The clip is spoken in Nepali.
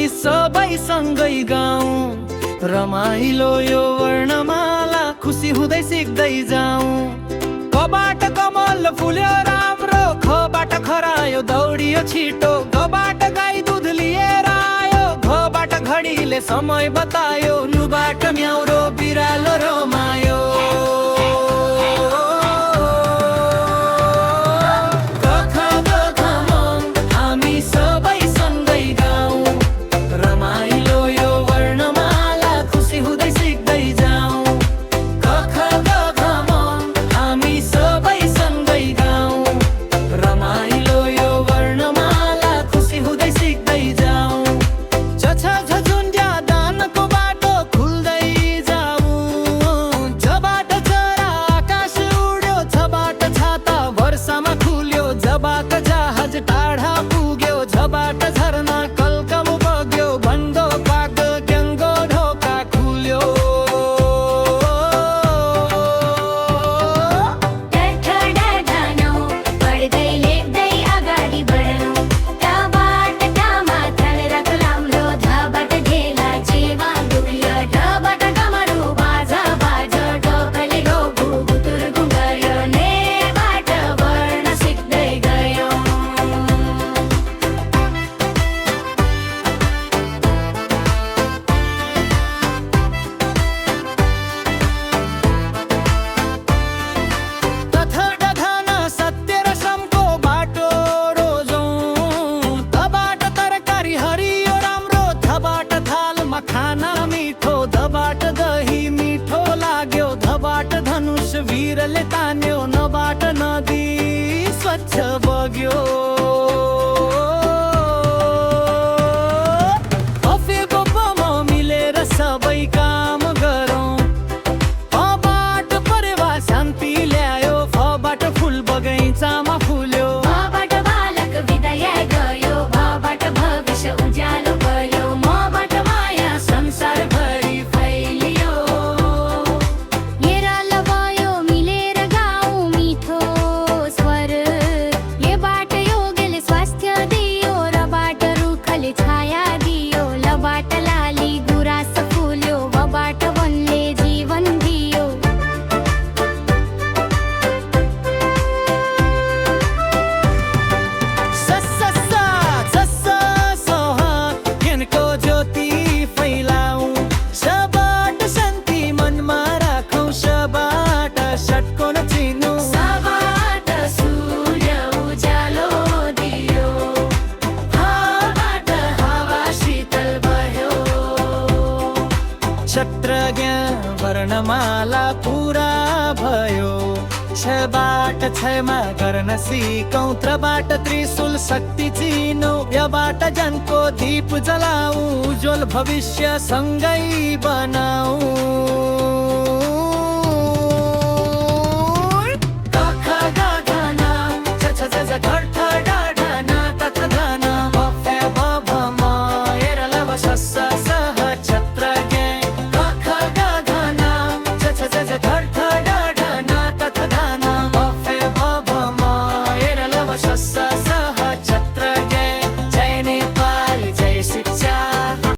सबै सँगै गाउँ, रमाइलो यो वर्णमाला खुसी हुँदै सिक्दै जाउँ। कबाट कमल फुल्यो राम्रो, खबाट खरायो दौडियो छिटो, गबाट गाई दुध लिएर आयो, घबाट घडीले समय बतायो, लुबाट म्याउरो बिरालो रमायो। टाढा पुग्यो झबाट झरना कल्कम बग्यो, भन्दो पाग ग्याङ्गो ढोका खुल्यो। खाना मिठो धबाट दही मिठो लाग्यो, धबाट धनुष वीरले तान्यो, नबाट नदी स्वच्छ बग्यो। अफे बोपमा मिलेर सबै काम गरौँ, अबाट परेवा शान्ति ल्यायो, फबाट फुल बगैँचामा फुल्यो, भबाट बालक विदाय गयो, भबाट भविष्य उज्यालो भयो, मबाट संसारभरि फैलियो। हेरा लवायो मिलेर गाउँ मिठो स्वर, येबाट योगले स्वास्थ्य दियो, रबाट रुखले छाया दियो, लबाट लाली गुराँस फुल्यो, वबाट वनले जीवन दियो। ज्योति फैलाऊ, सबाट शान्ति मनमा राखौँ, सबाट षट्कोण चिनौँ, सबाट सूर्य उज्यालो दियो, हाबाट हावा शीतल भयो। क्षत्रज्ञ वर्णमाला पुरा भयो, छबाट क्षमा गर्न सिकौँ, त्रबाट त्रिशूल शक्ति चिनौँ, यबाट जनको दीप जलाऊ, उज्जवल भविष्य सँगै बनाऊ।